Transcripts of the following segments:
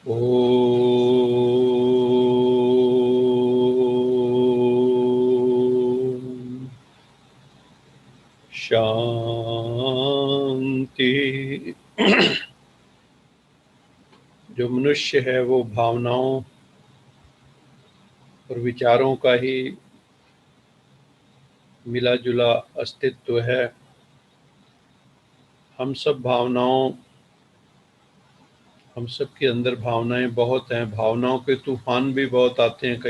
ओम शांति। जो मनुष्य है वो भावनाओं और विचारों का ही मिला जुला अस्तित्व है। हम सब के अंदर भावनाएं बहुत हैं। भावनाओं के तूफान भी बहुत आते हैं।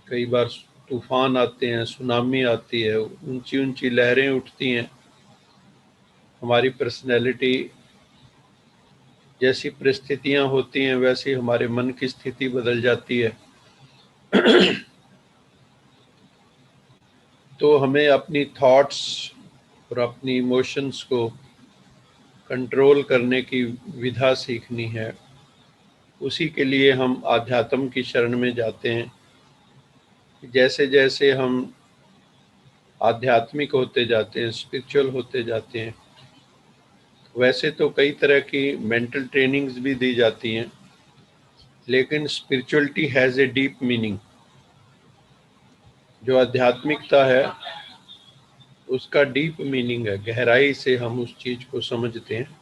कई बार तूफान आते हैं, सुनामी आती है, ऊंची ऊंची लहरें उठती हैं। हमारी पर्सनैलिटी जैसी परिस्थितियां होती हैं वैसी हमारे मन की स्थिति बदल जाती है। तो हमें अपनी थॉट्स और अपनी इमोशंस को कंट्रोल करने की विधा सीखनी है। उसी के लिए हम आध्यात्म की शरण में जाते हैं। जैसे जैसे हम आध्यात्मिक होते जाते हैं, स्पिरिचुअल होते जाते हैं, वैसे तो कई तरह की मेंटल ट्रेनिंग्स भी दी जाती हैं, लेकिन spirituality has a deep meaning. जो आध्यात्मिकता है उसका डीप मीनिंग है, गहराई से हम उस चीज़ को समझते हैं।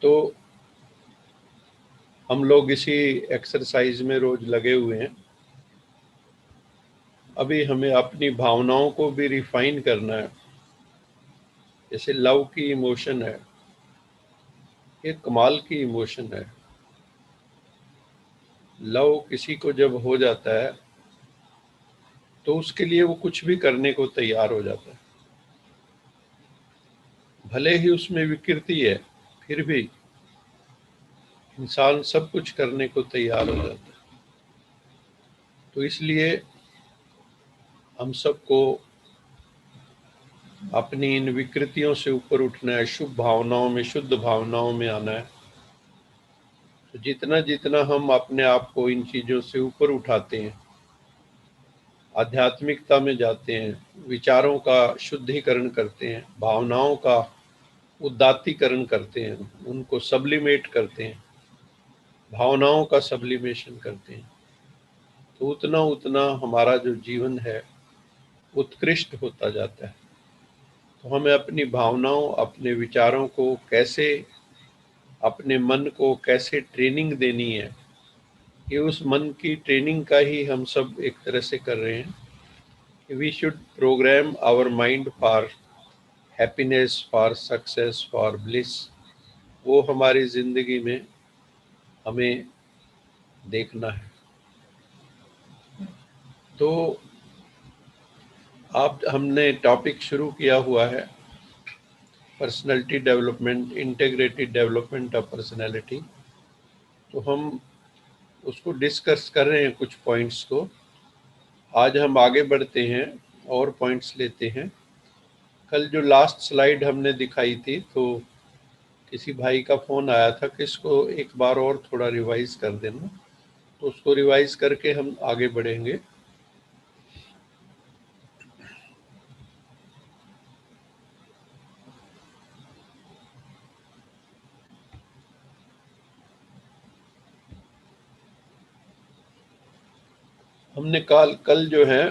तो हम लोग इसी एक्सरसाइज में रोज लगे हुए हैं। अभी हमें अपनी भावनाओं को भी रिफाइन करना है। जैसे लव की इमोशन है, ये कमाल की इमोशन है। लव किसी को जब हो जाता है तो उसके लिए वो कुछ भी करने को तैयार हो जाता है। भले ही उसमें विकृति है, फिर भी इंसान सब कुछ करने को तैयार हो जाता है। तो इसलिए हम सबको अपनी इन विकृतियों से ऊपर उठना है, शुभ भावनाओं में, शुद्ध भावनाओं में आना है। तो जितना जितना हम अपने आप को इन चीज़ों से ऊपर उठाते हैं, आध्यात्मिकता में जाते हैं, विचारों का शुद्धिकरण करते हैं, भावनाओं का उदात्तीकरण करते हैं, उनको सब्लिमेट करते हैं, भावनाओं का सब्लिमेशन करते हैं, तो उतना उतना हमारा जो जीवन है उत्कृष्ट होता जाता है। तो हमें अपनी भावनाओं, अपने विचारों को कैसे, अपने मन को कैसे ट्रेनिंग देनी है, ये उस मन की ट्रेनिंग का ही हम सब एक तरह से कर रहे हैं। We should program our mind for happiness, for success, for bliss. वो हमारी जिंदगी में हमें देखना है। तो हमने टॉपिक शुरू किया हुआ है personality development, integrated development of personality. तो हम उसको डिस्कस कर रहे हैं कुछ पॉइंट्स को। आज हम आगे बढ़ते हैं और पॉइंट्स लेते हैं। कल जो लास्ट स्लाइड हमने दिखाई थी, तो किसी भाई का फ़ोन आया था कि इसको एक बार और थोड़ा रिवाइज कर देना, तो उसको रिवाइज करके हम आगे बढ़ेंगे। हमने कल जो है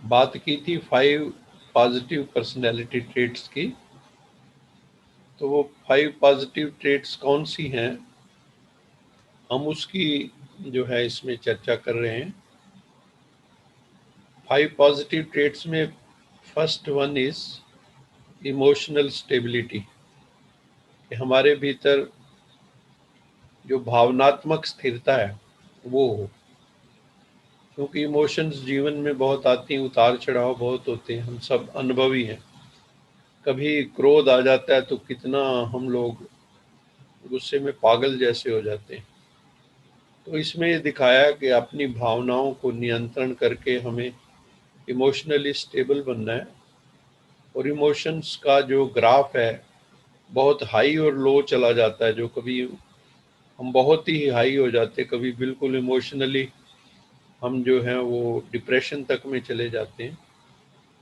बात की थी 5 पॉजिटिव पर्सनैलिटी ट्रेट्स की। तो वो 5 पॉजिटिव ट्रेट्स कौन सी हैं, हम उसकी जो है इसमें चर्चा कर रहे हैं। 5 पॉजिटिव ट्रेट्स में first one is emotional stability. हमारे भीतर जो भावनात्मक स्थिरता है वो हो, क्योंकि इमोशंस जीवन में बहुत आती हैं, उतार चढ़ाव बहुत होते हैं, हम सब अनुभवी हैं। कभी क्रोध आ जाता है तो कितना हम लोग गुस्से में पागल जैसे हो जाते हैं। तो इसमें ये दिखाया कि अपनी भावनाओं को नियंत्रण करके हमें इमोशनली स्टेबल बनना है। और इमोशंस का जो ग्राफ है बहुत हाई और लो चला जाता है। जो कभी हम बहुत ही हाई हो जाते, कभी बिल्कुल इमोशनली हम जो हैं वो डिप्रेशन तक में चले जाते हैं।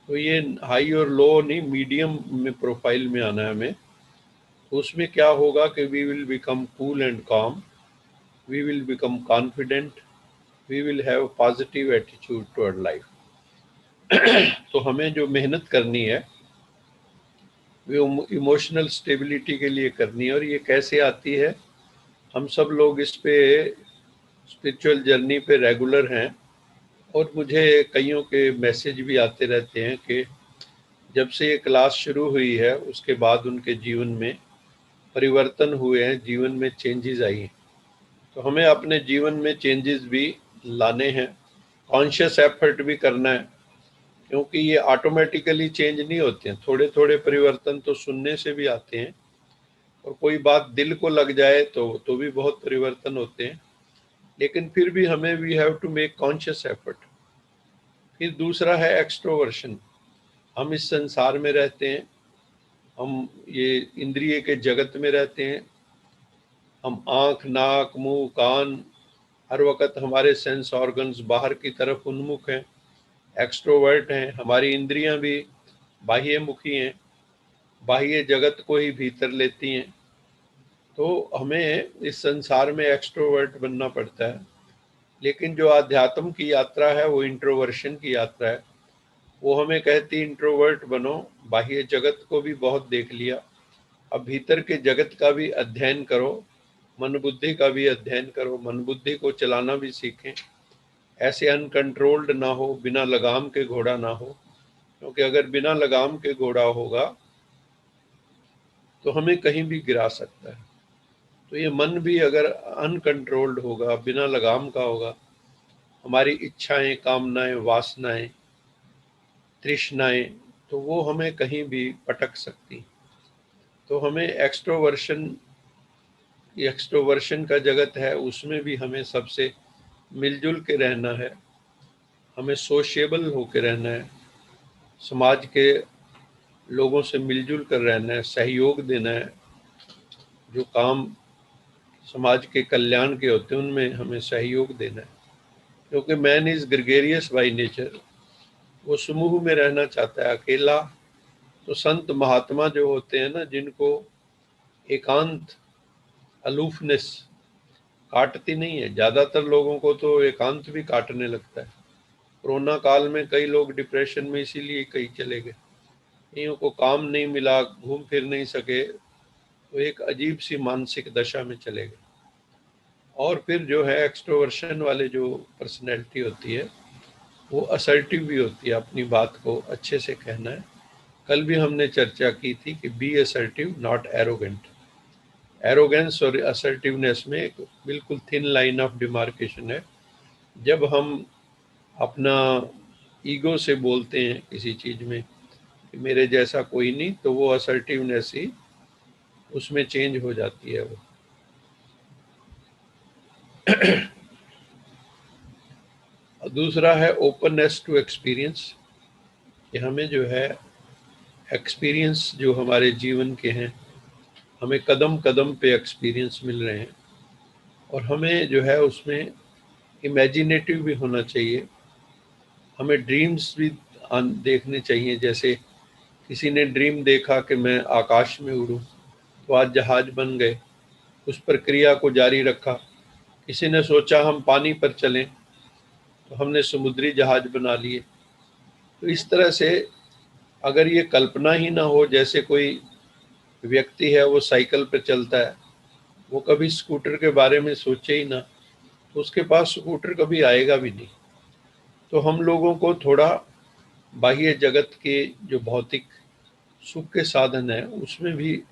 तो ये हाई और लो नहीं, मीडियम में प्रोफाइल में आना है हमें। उसमें क्या होगा कि we will become cool and calm, we will become confident, we will have positive attitude toward life. तो हमें जो मेहनत करनी है वो इमोशनल स्टेबिलिटी के लिए करनी है। और ये कैसे आती है? हम सब लोग इस पे स्पिरिचुअल जर्नी पे रेगुलर हैं, और मुझे कईयों के मैसेज भी आते रहते हैं कि जब से ये क्लास शुरू हुई है उसके बाद उनके जीवन में परिवर्तन हुए हैं, जीवन में चेंजेस आई हैं। तो हमें अपने जीवन में चेंजेस भी लाने हैं, कॉन्शियस एफर्ट भी करना है, क्योंकि ये ऑटोमेटिकली चेंज नहीं होते हैं। थोड़े थोड़े परिवर्तन तो सुनने से भी आते हैं, और कोई बात दिल को लग जाए तो भी बहुत परिवर्तन होते हैं। लेकिन फिर भी हमें we have to make conscious effort. फिर दूसरा है एक्सट्रोवर्शन। हम इस संसार में रहते हैं, हम ये इंद्रिय के जगत में रहते हैं, हम आँख, नाक, मुंह, कान, हर वक्त हमारे सेंस ऑर्गन्स बाहर की तरफ उन्मुख हैं, एक्सट्रोवर्ट हैं। हमारी इंद्रियां भी बाह्यमुखी हैं, बाह्य जगत को ही भीतर लेती हैं। तो हमें इस संसार में एक्सट्रोवर्ट बनना पड़ता है। लेकिन जो आध्यात्म की यात्रा है वो इंट्रोवर्शन की यात्रा है। वो हमें कहती इंट्रोवर्ट बनो, बाह्य जगत को भी बहुत देख लिया, अब भीतर के जगत का भी अध्ययन करो, मन बुद्धि का भी अध्ययन करो, मन बुद्धि को चलाना भी सीखें। ऐसे अनकंट्रोल्ड ना हो, बिना लगाम के घोड़ा ना हो, क्योंकि अगर बिना लगाम के घोड़ा होगा तो हमें कहीं भी गिरा सकता है। तो ये मन भी अगर अनकंट्रोल्ड होगा, बिना लगाम का होगा, हमारी इच्छाएं, कामनाएं, वासनाएं, तृष्णाएं, तो वो हमें कहीं भी पटक सकती। तो हमें एक्सट्रोवर्शन का जगत है, उसमें भी हमें सबसे मिलजुल के रहना है, हमें सोशिएबल होकर रहना है, समाज के लोगों से मिलजुल कर रहना है, सहयोग देना है। जो काम समाज के कल्याण के होते हैं उनमें हमें सहयोग देना है, क्योंकि man is gregarious by nature. वो समूह में रहना चाहता है, अकेला। तो संत महात्मा जो होते हैं ना, जिनको एकांत, अलूफनेस काटती नहीं है, ज्यादातर लोगों को तो एकांत भी काटने लगता है। कोरोना काल में कई लोग डिप्रेशन में इसीलिए कई चले गए, कईयों को काम नहीं मिला, घूम फिर नहीं सके, तो एक अजीब सी मानसिक दशा में चले गए। और फिर जो है एक्सट्रोवर्शन वाले जो पर्सनैलिटी होती है वो असर्टिव भी होती है, अपनी बात को अच्छे से कहना है। कल भी हमने चर्चा की थी कि be assertive not arrogant. Arrogance और असर्टिवनेस में एक बिल्कुल थिन लाइन ऑफ डिमार्केशन है। जब हम अपना ईगो से बोलते हैं किसी चीज़ में कि मेरे जैसा कोई नहीं, तो वो असर्टिवनेस ही उसमें चेंज हो जाती है वो। दूसरा है ओपननेस टू एक्सपीरियंस, कि हमें जो है एक्सपीरियंस जो हमारे जीवन के हैं, हमें कदम कदम पे एक्सपीरियंस मिल रहे हैं, और हमें जो है उसमें इमेजिनेटिव भी होना चाहिए। हमें ड्रीम्स भी देखने चाहिए। जैसे किसी ने ड्रीम देखा कि मैं आकाश में उड़ूं, तो आज जहाज बन गए, उस प्रक्रिया को जारी रखा। किसी ने सोचा हम पानी पर चलें, तो हमने समुद्री जहाज बना लिए। तो इस तरह से अगर ये कल्पना ही ना हो, जैसे कोई व्यक्ति है वो साइकिल पर चलता है, वो कभी स्कूटर के बारे में सोचे ही ना, तो उसके पास स्कूटर कभी आएगा भी नहीं। तो हम लोगों को थोड़ा बाह्य जगत के जो भौतिक सुख के साधन है उसमें भी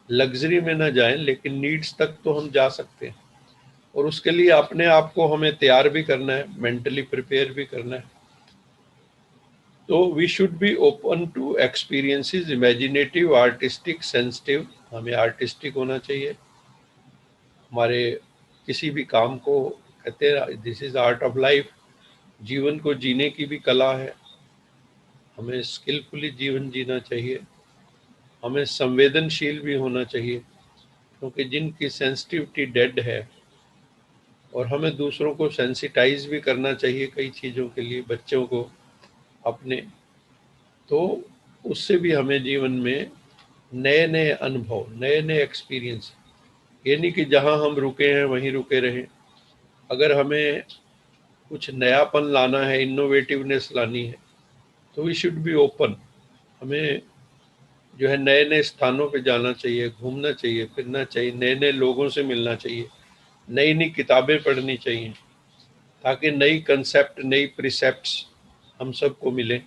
लग्जरी में ना जाएं, लेकिन नीड्स तक तो हम जा सकते हैं। और उसके लिए अपने आप को हमें तैयार भी करना है, मेंटली प्रिपेयर भी करना है। तो we should be open to experiences, imaginative, artistic, sensitive. हमें आर्टिस्टिक होना चाहिए। हमारे किसी भी काम को कहते हैं this is art of life. जीवन को जीने की भी कला है, हमें स्किलफुली जीवन जीना चाहिए। हमें संवेदनशील भी होना चाहिए, क्योंकि जिनकी सेंसिटिविटी डेड है, और हमें दूसरों को सेंसिटाइज भी करना चाहिए कई चीज़ों के लिए, बच्चों को अपने। तो उससे भी हमें जीवन में नए नए अनुभव, नए नए एक्सपीरियंस। ये नहीं कि जहाँ हम रुके हैं वहीं रुके रहें। अगर हमें कुछ नयापन लाना है, इनोवेटिवनेस लानी है, तो वी शुड बी ओपन। हमें जो है नए नए स्थानों पे जाना चाहिए, घूमना चाहिए, फिरना चाहिए, नए नए लोगों से मिलना चाहिए, नई नई किताबें पढ़नी चाहिए, ताकि नई कंसेप्ट, नई प्रिसेप्ट्स हम सबको मिले।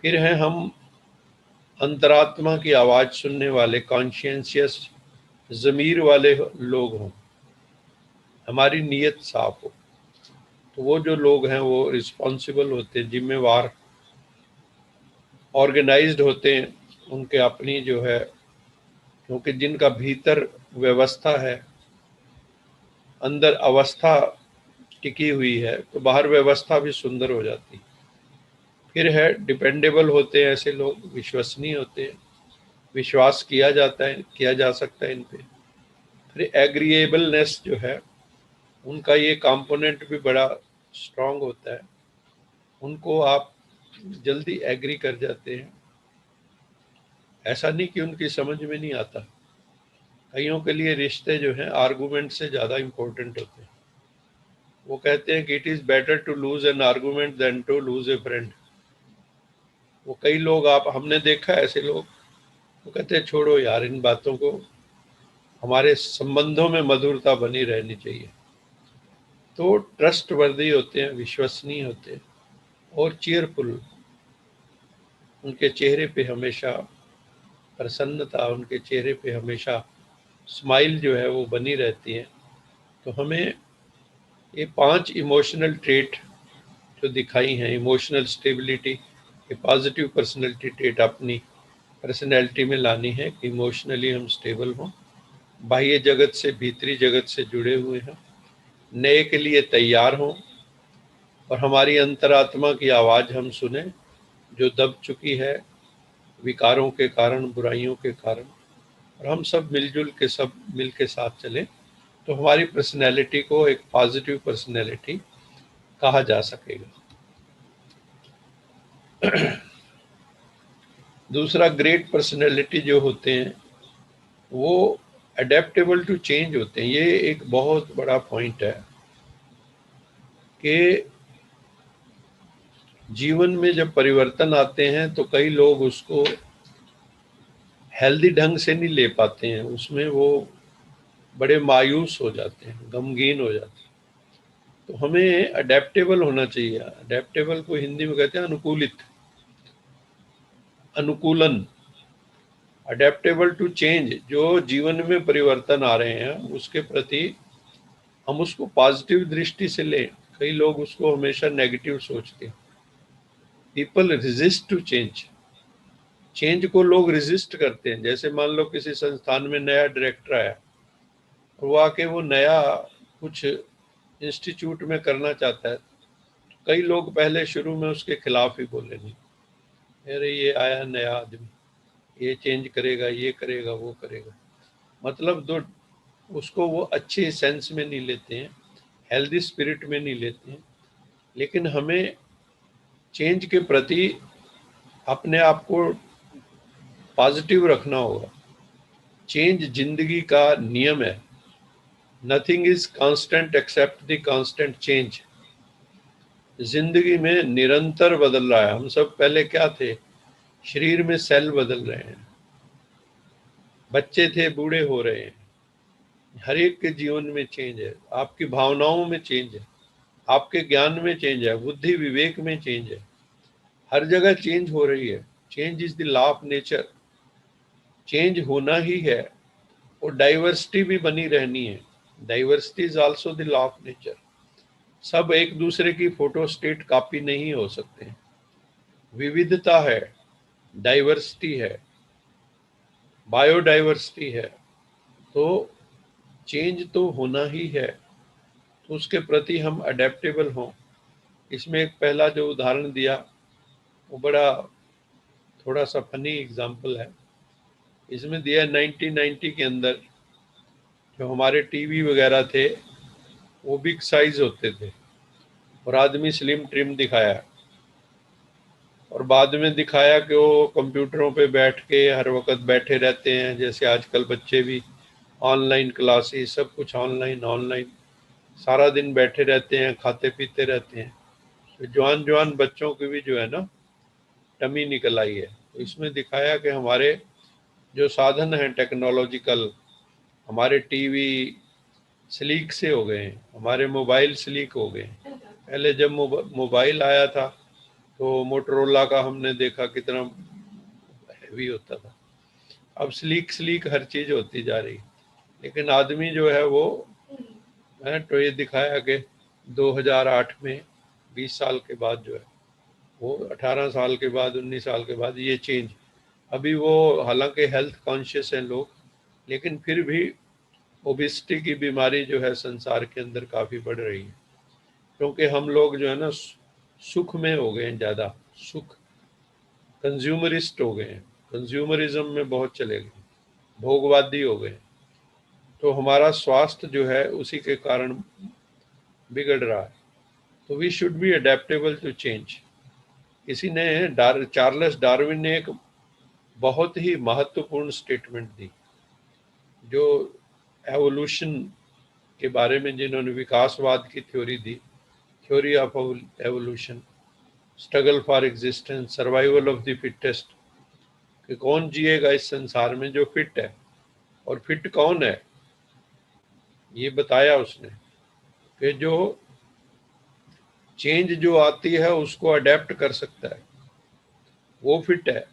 फिर हैं हम अंतरात्मा की आवाज़ सुनने वाले, कॉन्शियंशियस ज़मीर वाले लोग हों, हमारी नीयत साफ हो। तो वो जो लोग हैं वो रिस्पॉन्सिबल होते हैं, जिम्मेवार, ऑर्गेनाइज्ड होते हैं। उनके अपनी जो है, क्योंकि जिनका भीतर व्यवस्था है, अंदर अवस्था टिकी हुई है, तो बाहर व्यवस्था भी सुंदर हो जाती है। फिर है डिपेंडेबल होते हैं, ऐसे लोग विश्वसनीय होते हैं, विश्वास किया जा सकता है इन पे। फिर एग्रीएबलनेस जो है, उनका ये कंपोनेंट भी बड़ा स्ट्रांग होता है। उनको आप जल्दी एग्री कर जाते हैं। ऐसा नहीं कि उनकी समझ में नहीं आता। कईयों के लिए रिश्ते जो हैं आर्गूमेंट से ज़्यादा इम्पोर्टेंट होते हैं। वो कहते हैं कि it is better to lose an argument than to lose a friend. वो कई लोग, आप हमने देखा है ऐसे लोग, वो कहते हैं छोड़ो यार इन बातों को, हमारे संबंधों में मधुरता बनी रहनी चाहिए। तो ट्रस्ट वर्दी होते हैं, विश्वसनीय होते हैं और चीयरफुल। उनके चेहरे पे हमेशा प्रसन्नता, उनके चेहरे पे हमेशा स्माइल जो है वो बनी रहती है। तो हमें ये 5 इमोशनल ट्रेट जो दिखाई हैं, इमोशनल स्टेबिलिटी, ये पॉजिटिव पर्सनैलिटी ट्रेट अपनी पर्सनैलिटी में लानी है कि इमोशनली हम स्टेबल हों, बाह्य जगत से, भीतरी जगत से जुड़े हुए हैं, नए के लिए तैयार हों, और हमारी अंतरात्मा की आवाज़ हम सुने जो दब चुकी है विकारों के कारण, बुराइयों के कारण, और हम सब मिलजुल के, सब मिल के साथ चलें, तो हमारी पर्सनैलिटी को एक पॉजिटिव पर्सनैलिटी कहा जा सकेगा। दूसरा, ग्रेट पर्सनैलिटी जो होते हैं वो अडेप्टेबल टू चेंज होते हैं। ये एक बहुत बड़ा पॉइंट है कि जीवन में जब परिवर्तन आते हैं तो कई लोग उसको हेल्दी ढंग से नहीं ले पाते हैं, उसमें वो बड़े मायूस हो जाते हैं, गमगीन हो जाते हैं। तो हमें अडेप्टेबल होना चाहिए। अडेप्टेबल को हिंदी में कहते हैं अनुकूलित, अनुकूलन, अडेप्टेबल टू चेंज। जो जीवन में परिवर्तन आ रहे हैं उसके प्रति हम उसको पॉजिटिव दृष्टि से लें। कई लोग उसको हमेशा नेगेटिव सोचते हैं। People resist to change. Change को लोग रेजिस्ट करते हैं। जैसे मान लो किसी संस्थान में नया डायरेक्टर आया और वो आके वो नया कुछ इंस्टीट्यूट में करना चाहता है, कई लोग पहले शुरू में उसके खिलाफ ही बोलेंगे, अरे ये आया नया आदमी, ये चेंज करेगा, ये करेगा, वो करेगा। मतलब दो, उसको वो अच्छे सेंस में नहीं लेते हैं, हेल्दी स्पिरिट में नहीं लेते हैं। लेकिन हमें चेंज के प्रति अपने आप को पॉजिटिव रखना होगा। चेंज जिंदगी का नियम है। Nothing is constant except the constant change. जिंदगी में निरंतर बदल रहा है। हम सब पहले क्या थे, शरीर में सेल बदल रहे हैं, बच्चे थे बूढ़े हो रहे हैं। हर एक के जीवन में चेंज है। आपकी भावनाओं में चेंज है, आपके ज्ञान में चेंज है, बुद्धि विवेक में चेंज है। हर जगह चेंज हो रही है। Change is the law of nature. Change होना ही है, और डाइवर्सिटी भी बनी रहनी है। Diversity is also the law of nature. सब एक दूसरे की फोटो स्टेट कॉपी नहीं हो सकते। विविधता है, डाइवर्सिटी है, बायोडाइवर्सिटी है। तो चेंज तो होना ही है, तो उसके प्रति हम अडेप्टेबल हों। इसमें एक पहला जो उदाहरण दिया वो बड़ा थोड़ा सा फनी एग्जाम्पल है। इसमें दिया 1990 के अंदर जो हमारे टीवी वगैरह थे वो बिग साइज होते थे और आदमी स्लिम ट्रिम दिखाया। और बाद में दिखाया कि वो कंप्यूटरों पे बैठ के हर वक्त बैठे रहते हैं, जैसे आजकल बच्चे भी ऑनलाइन क्लासेस, सब कुछ ऑनलाइन ऑनलाइन, सारा दिन बैठे रहते हैं, खाते पीते रहते हैं। तो जवान जवान बच्चों की भी जो है ना टमी निकल आई है। तो इसमें दिखाया कि हमारे जो साधन हैं टेक्नोलॉजिकल, हमारे टीवी स्लीक से हो गए हैं, हमारे मोबाइल स्लीक हो गए हैं। पहले जब मोबाइल आया था तो मोटरोला का हमने देखा कितना हैवी होता था। अब स्लीक स्लीक हर चीज होती जा रही, लेकिन आदमी जो है वो है, तो ये दिखाया कि 2008 में 20 साल के बाद जो है वो 18 साल के बाद 19 साल के बाद ये चेंज। अभी वो हालांकि हेल्थ कॉन्शियस हैं लोग, लेकिन फिर भी ओबिसिटी की बीमारी जो है संसार के अंदर काफ़ी बढ़ रही है, क्योंकि हम लोग जो है ना सुख में हो गए हैं, ज़्यादा सुख, कंज्यूमरिस्ट हो गए हैं, कंज्यूमरिज्म में बहुत चले गए, भोगवादी हो गए। तो हमारा स्वास्थ्य जो है उसी के कारण बिगड़ रहा है। तो we should be adaptable to change. किसी ने चार्ल्स डार्विन ने एक बहुत ही महत्वपूर्ण स्टेटमेंट दी, जो एवोल्यूशन के बारे में, जिन्होंने विकासवाद की theory the, theory of evolution, struggle for existence, survival of the fittest, कि कौन जिएगा इस संसार में जो फिट है, और फिट कौन है ये बताया उसने, कि जो चेंज जो आती है उसको अडेप्ट कर सकता है, वो फिट है।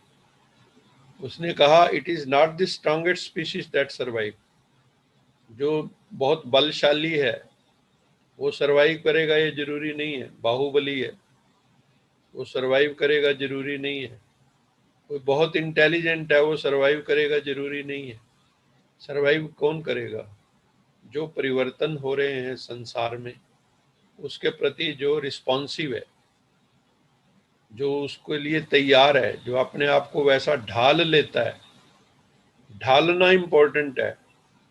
उसने कहा it is not the strongest species that survive, जो बहुत बलशाली है वो सरवाइव करेगा ये जरूरी नहीं है, बाहुबली है वो सरवाइव करेगा जरूरी नहीं है, कोई बहुत इंटेलिजेंट है वो सरवाइव करेगा जरूरी नहीं है। सरवाइव कौन करेगा? जो परिवर्तन हो रहे हैं संसार में उसके प्रति जो रिस्पॉन्सिव है, जो उसके लिए तैयार है, जो अपने आप को वैसा ढाल लेता है। ढालना इम्पोर्टेंट है।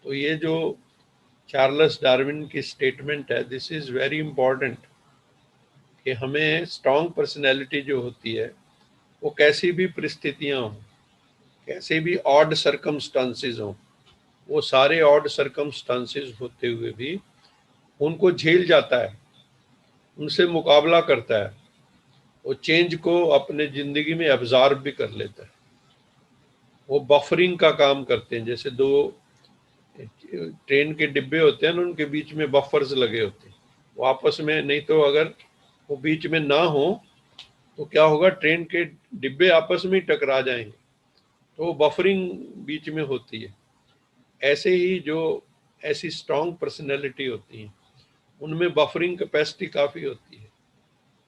तो ये जो चार्ल्स डार्विन की स्टेटमेंट है, दिस इज वेरी इंपॉर्टेंट, कि हमें स्ट्रॉन्ग पर्सनैलिटी जो होती है वो कैसी भी परिस्थितियां हों, कैसे भी ऑड सर्कमस्टांसेस हों, वो सारे ऑड सर्कमस्टांसेस होते हुए भी उनको झेल जाता है, उनसे मुकाबला करता है, वो चेंज को अपने जिंदगी में एब्जॉर्ब भी कर लेता है। वो बफरिंग का काम करते हैं, जैसे दो ट्रेन के डिब्बे होते हैं ना, उनके बीच में बफर्स लगे होते हैं, वो आपस में, नहीं तो अगर वो बीच में ना हो तो क्या होगा, ट्रेन के डिब्बे आपस में ही टकरा जाएंगे। तो वो बफरिंग बीच में होती है। ऐसे ही जो ऐसी स्ट्रॉन्ग पर्सनैलिटी होती है उनमें बफरिंग कैपेसिटी काफ़ी होती है,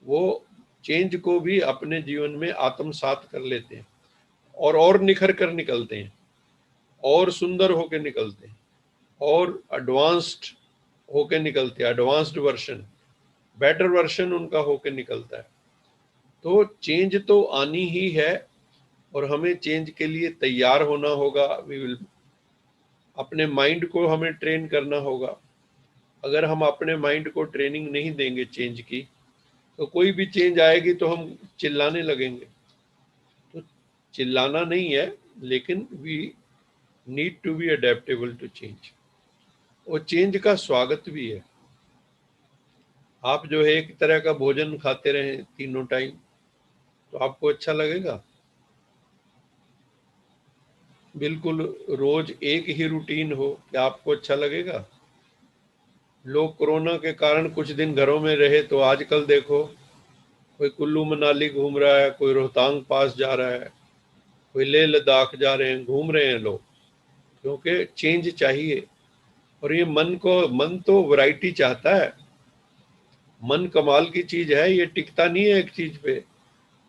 वो चेंज को भी अपने जीवन में आत्मसात कर लेते हैं और निखर कर निकलते हैं, और सुंदर होकर निकलते हैं, और एडवांस्ड होके निकलते हैं, एडवांस्ड वर्जन, बेटर वर्जन उनका होके निकलता है। तो चेंज तो आनी ही है, और हमें चेंज के लिए तैयार होना होगा। वी विल, अपने माइंड को हमें ट्रेन करना होगा। अगर हम अपने माइंड को ट्रेनिंग नहीं देंगे चेंज की, तो कोई भी चेंज आएगी तो हम चिल्लाने लगेंगे। तो चिल्लाना नहीं है, लेकिन we need to be adaptable to change, और चेंज का स्वागत भी है। आप जो है एक तरह का भोजन खाते रहें तीनों टाइम, तो आपको अच्छा लगेगा? बिल्कुल रोज एक ही रूटीन हो, क्या आपको अच्छा लगेगा? लोग कोरोना के कारण कुछ दिन घरों में रहे, तो आजकल देखो कोई कुल्लू मनाली घूम रहा है, कोई रोहतांग पास जा रहा है, कोई लेह लद्दाख जा रहे हैं, घूम रहे हैं लोग, क्योंकि चेंज चाहिए। और ये मन तो वैरायटी चाहता है। मन कमाल की चीज है, ये टिकता नहीं है एक चीज पे।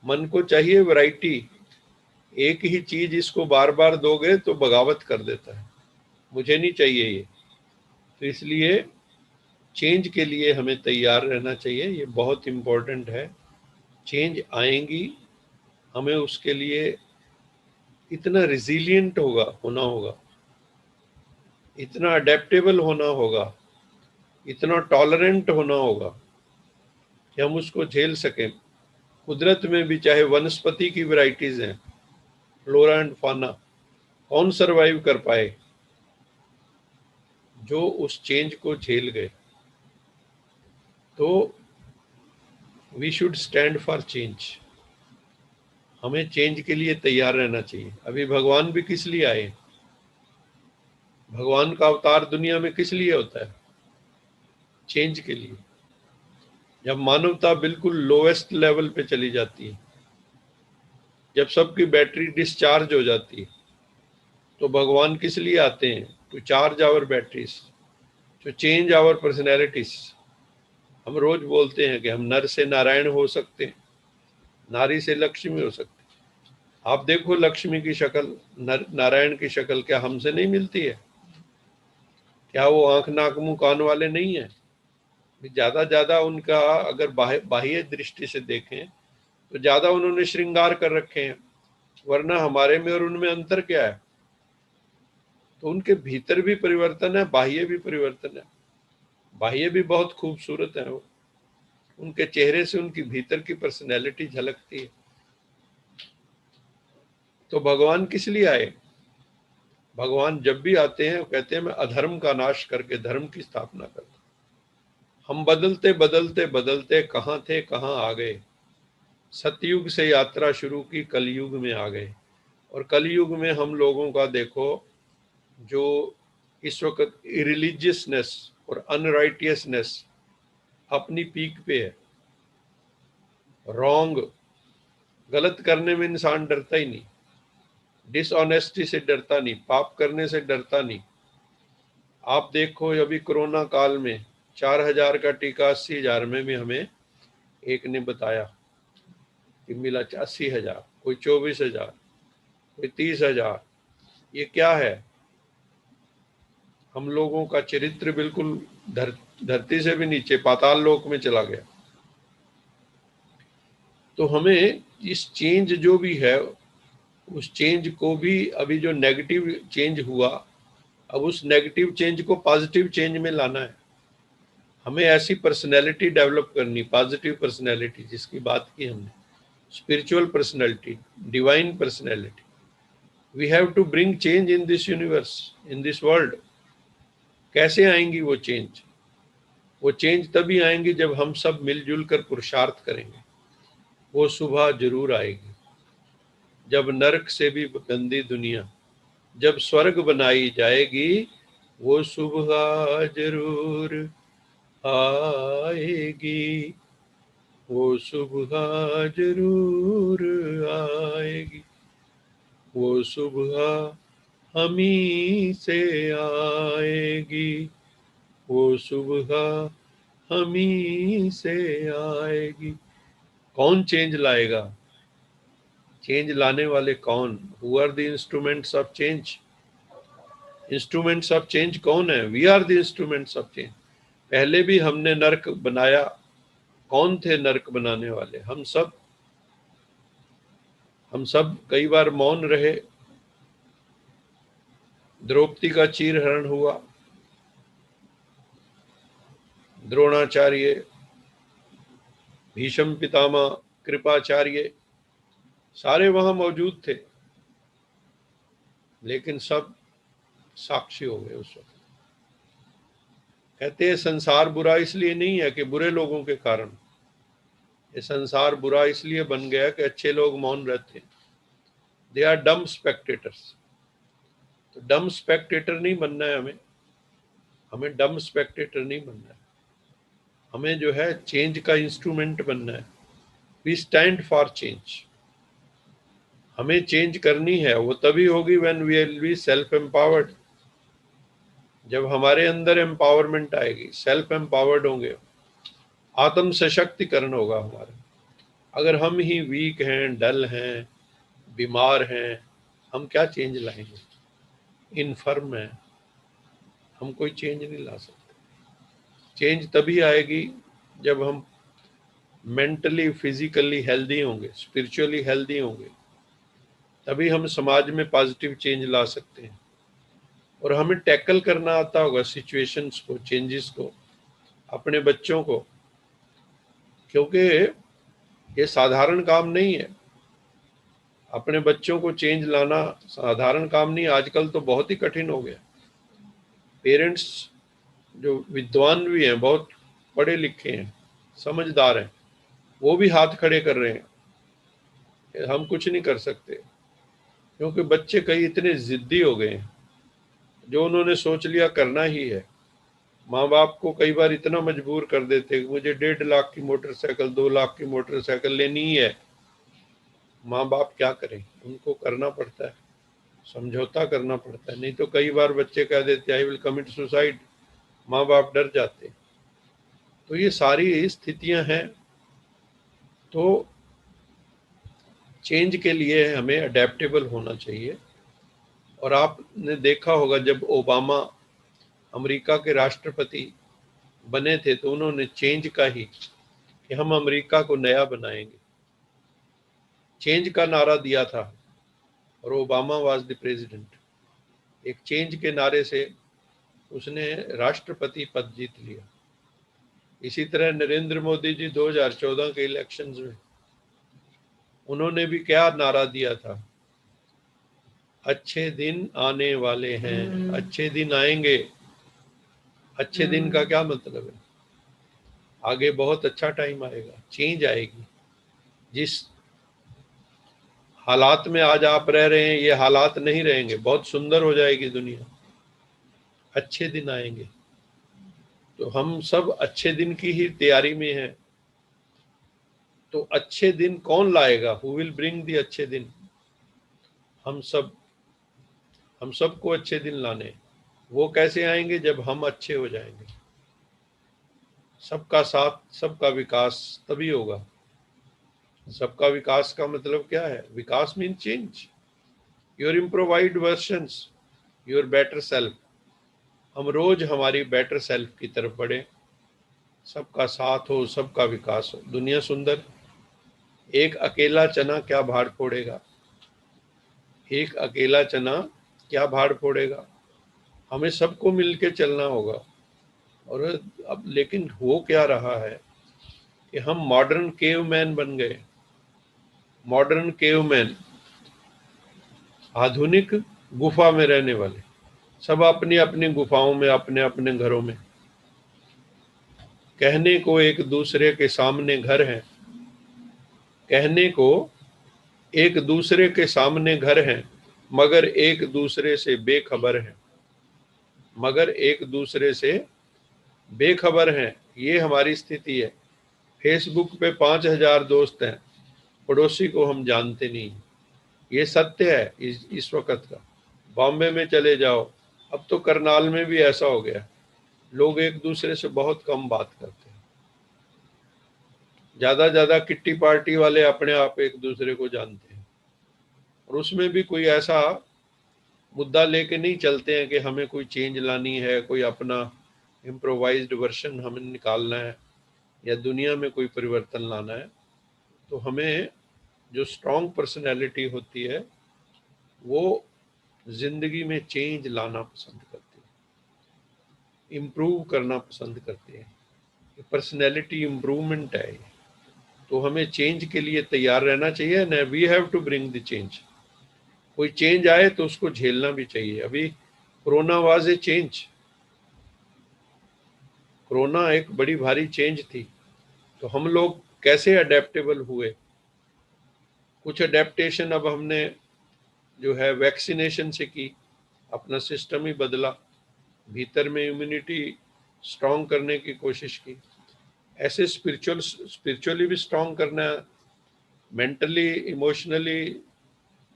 मन को चाहिए वैरायटी। एक ही चीज इसको बार बार दोगे तो बगावत कर देता है, मुझे नहीं चाहिए ये। तो इसलिए चेंज के लिए हमें तैयार रहना चाहिए, ये बहुत इम्पोर्टेंट है। चेंज आएंगी, हमें उसके लिए इतना रिजिलियंट होना होगा, इतना अडेप्टेबल होना होगा, इतना टॉलरेंट होना होगा कि हम उसको झेल सकें। कुदरत में भी चाहे वनस्पति की वैरायटीज हैं, फ्लोरा एंड फाना, कौन सरवाइव कर पाए जो उस चेंज को झेल गए। तो we should stand for change. हमें चेंज के लिए तैयार रहना चाहिए। अभी भगवान भी किस लिए आए? भगवान का अवतार दुनिया में किस लिए होता है? चेंज के लिए। जब मानवता बिल्कुल लोएस्ट लेवल पे चली जाती है, जब सबकी बैटरी डिस्चार्ज हो जाती है, तो भगवान किस लिए आते हैं? To charge our batteries, to change our personalities. हम रोज बोलते हैं कि हम नर से नारायण हो सकते हैं, नारी से लक्ष्मी हो सकते हैं। आप देखो लक्ष्मी की शक्ल, नारायण की शक्ल क्या हमसे नहीं मिलती है? क्या वो आंख नाक मुंह कान वाले नहीं है? ज्यादा उनका अगर बाह्य दृष्टि से देखें तो ज्यादा उन्होंने श्रृंगार कर रखे हैं, वरना हमारे में और उनमें अंतर क्या है? तो उनके भीतर भी परिवर्तन है, बाह्य भी परिवर्तन है। बाह्य भी बहुत खूबसूरत है वो, उनके चेहरे से उनकी भीतर की पर्सनैलिटी झलकती है। तो भगवान किस लिए आए? भगवान जब भी आते हैं वो कहते हैं मैं अधर्म का नाश करके धर्म की स्थापना करता। हम बदलते बदलते बदलते कहाँ थे कहाँ आ गए। सतयुग से यात्रा शुरू की, कलयुग में आ गए। और कलयुग में हम लोगों का देखो, जो इस वक्त इरिलीजियसनेस और अनराइटियसनेस अपनी पीक पे है। रॉन्ग, गलत करने में इंसान डरता ही नहीं, डिसऑनेस्टी से डरता नहीं, पाप करने से डरता नहीं। आप देखो अभी कोरोना काल में 4,000 का टीका 80,000 में भी हमें एक ने बताया कि मिला। 80,000, कोई 24,000, कोई 30,000। ये क्या है? हम लोगों का चरित्र बिल्कुल धरती से भी नीचे पाताल लोक में चला गया। तो हमें इस चेंज जो भी है, उस चेंज को भी, अभी जो नेगेटिव चेंज हुआ, अब उस नेगेटिव चेंज को पॉजिटिव चेंज में लाना है। हमें ऐसी पर्सनैलिटी डेवलप करनी, पॉजिटिव पर्सनैलिटी जिसकी बात की हमने, spiritual personality, divine personality. We have to bring change in this universe, in this world. कैसे आएंगी वो चेंज? वो चेंज तभी आएंगी जब हम सब मिलजुल कर पुरुषार्थ करेंगे। वो सुबह जरूर आएगी जब नरक से भी गंदी दुनिया, जब स्वर्ग बनाई जाएगी, वो सुबह जरूर आएगी, वो सुबह जरूर आएगी, वो सुबह हमी से आएगी, वो सुबह हमी से आएगी। कौन चेंज लाएगा? चेंज लाने वाले कौन? Who are the instruments of change? Instruments of change कौन है? We are the instruments of change. पहले भी हमने नरक बनाया, कौन थे नरक बनाने वाले? हम सब। हम सब कई बार मौन रहे। द्रौपदी का चीरहरण हुआ, द्रोणाचार्य, भीष्म पितामह, कृपाचार्य, सारे वहां मौजूद थे, लेकिन सब साक्षी हो गए उस वक्त। कहते हैं संसार बुरा इसलिए नहीं है कि बुरे लोगों के कारण, ये संसार बुरा इसलिए बन गया कि अच्छे लोग मौन रहते हैं। They are dumb spectators. तो डम स्पेक्टेटर नहीं बनना है हमें। हमें डम स्पेक्टेटर नहीं बनना है। हमें जो है चेंज का इंस्ट्रूमेंट बनना है। We stand for change. हमें चेंज करनी है, वो तभी होगी when we will be self empowered. जब हमारे अंदर एम्पावरमेंट आएगी, सेल्फ एम्पावर्ड होंगे, आत्म सशक्तिकरण होगा हमारा। अगर हम ही वीक हैं, डल हैं, बीमार हैं, हम क्या चेंज लाएंगे? इनफर्म है, हम कोई चेंज नहीं ला सकते। चेंज तभी आएगी जब हम मेंटली, फिजिकली हेल्दी होंगे, स्पिरिचुअली हेल्दी होंगे, तभी हम समाज में पॉजिटिव चेंज ला सकते हैं। और हमें टैकल करना आता होगा सिचुएशंस को, चेंजेस को, अपने बच्चों को। क्योंकि ये साधारण काम नहीं है। अपने बच्चों को चेंज लाना साधारण काम नहीं, आजकल तो बहुत ही कठिन हो गया। पेरेंट्स जो विद्वान भी हैं, बहुत पढ़े लिखे हैं, समझदार हैं, वो भी हाथ खड़े कर रहे हैं, हम कुछ नहीं कर सकते, क्योंकि बच्चे कई इतने जिद्दी हो गए हैं, जो उन्होंने सोच लिया करना ही है। माँ बाप को कई बार इतना मजबूर कर देते हैं कि मुझे 1.5 लाख की मोटरसाइकिल, 2 लाख की मोटरसाइकिल लेनी ही है। माँ बाप क्या करें, उनको करना पड़ता है, समझौता करना पड़ता है, नहीं तो कई बार बच्चे कह देते आई विल कमिट सुसाइड, माँ बाप डर जाते। तो ये सारी स्थितियां हैं। तो चेंज के लिए हमें अडेप्टेबल होना चाहिए। और आपने देखा होगा जब ओबामा अमेरिका के राष्ट्रपति बने थे तो उन्होंने चेंज का ही, कि हम अमेरिका को नया बनाएंगे, चेंज का नारा दिया था। और ओबामा वाज द प्रेसिडेंट। एक चेंज के नारे से उसने राष्ट्रपति पद जीत लिया। इसी तरह नरेंद्र मोदी जी 2014 के इलेक्शंस में उन्होंने भी क्या नारा दिया था, अच्छे दिन आने वाले हैं, अच्छे दिन आएंगे। अच्छे दिन का क्या मतलब है, आगे बहुत अच्छा टाइम आएगा, चेंज आएगी। जिस हालात में आज आप रह रहे हैं ये हालात नहीं रहेंगे, बहुत सुंदर हो जाएगी दुनिया, अच्छे दिन आएंगे। तो हम सब अच्छे दिन की ही तैयारी में हैं। तो अच्छे दिन कौन लाएगा, हु विल ब्रिंग दी अच्छे दिन? हम सब, हम सबको अच्छे दिन लाने। वो कैसे आएंगे, जब हम अच्छे हो जाएंगे। सबका साथ, सबका विकास तभी होगा। सबका विकास का मतलब क्या है, विकास mean change, your improvised versions, your better self. हम रोज हमारी बेटर सेल्फ की तरफ बढ़े, सबका साथ हो, सबका विकास हो, दुनिया सुंदर। एक अकेला चना क्या भाड़ फोड़ेगा, एक अकेला चना क्या भाड़ फोड़ेगा। हमें सबको मिलके चलना होगा। और अब लेकिन हो क्या रहा है कि हम मॉडर्न केवमैन बन गए। मॉडर्न केवमैन, आधुनिक गुफा में रहने वाले, सब अपनी अपनी गुफाओं में, अपने अपने घरों में। कहने को एक दूसरे के सामने घर हैं, कहने को एक दूसरे के सामने घर हैं, मगर एक दूसरे से बेखबर हैं, मगर एक दूसरे से बेखबर हैं। ये हमारी स्थिति है। फेसबुक पे 5,000 दोस्त हैं, पड़ोसी को हम जानते नहीं। ये सत्य है इस वक्त का। बॉम्बे में चले जाओ, अब तो करनाल में भी ऐसा हो गया, लोग एक दूसरे से बहुत कम बात करते हैं। ज्यादा किट्टी पार्टी वाले अपने आप एक दूसरे को जानते हैं। और उसमें भी कोई ऐसा मुद्दा लेके नहीं चलते हैं कि हमें कोई चेंज लानी है, कोई अपना इम्प्रोवाइज्ड वर्जन हमें निकालना है, या दुनिया में कोई परिवर्तन लाना है। तो हमें जो स्ट्रॉन्ग पर्सनैलिटी होती है वो जिंदगी में चेंज लाना पसंद करती है, इम्प्रूव करना पसंद करते हैं। पर्सनैलिटी इम्प्रूवमेंट है। तो हमें चेंज के लिए तैयार रहना चाहिए ना, we have to bring the change. कोई चेंज आए तो उसको झेलना भी चाहिए। अभी corona was a change, corona एक बड़ी भारी चेंज थी। तो हम लोग कैसे अडेप्टेबल हुए, कुछ अडेप्टेशन अब हमने जो है वैक्सीनेशन से की, अपना सिस्टम ही बदला, भीतर में इम्यूनिटी स्ट्रॉन्ग करने की कोशिश की। ऐसे स्पिरिचुअली भी स्ट्रॉन्ग करना है, मेंटली, इमोशनली,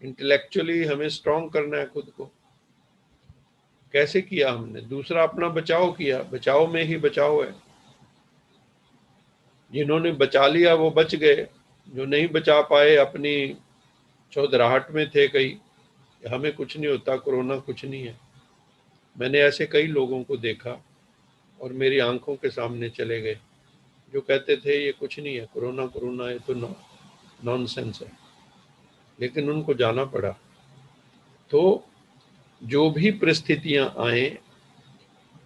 इंटेलेक्चुअली हमें स्ट्रॉन्ग करना है खुद को। कैसे किया हमने, दूसरा अपना बचाव किया, बचाव में ही बचाव है। जिन्होंने बचा लिया वो बच गए, जो नहीं बचा पाए अपनी चौधराहट में थे कई, हमें कुछ नहीं होता, कोरोना कुछ नहीं है। मैंने ऐसे कई लोगों को देखा और मेरी आंखों के सामने चले गए, जो कहते थे ये कुछ नहीं है, कोरोना कोरोना ये तो नॉनसेंस है, लेकिन उनको जाना पड़ा। तो जो भी परिस्थितियां आए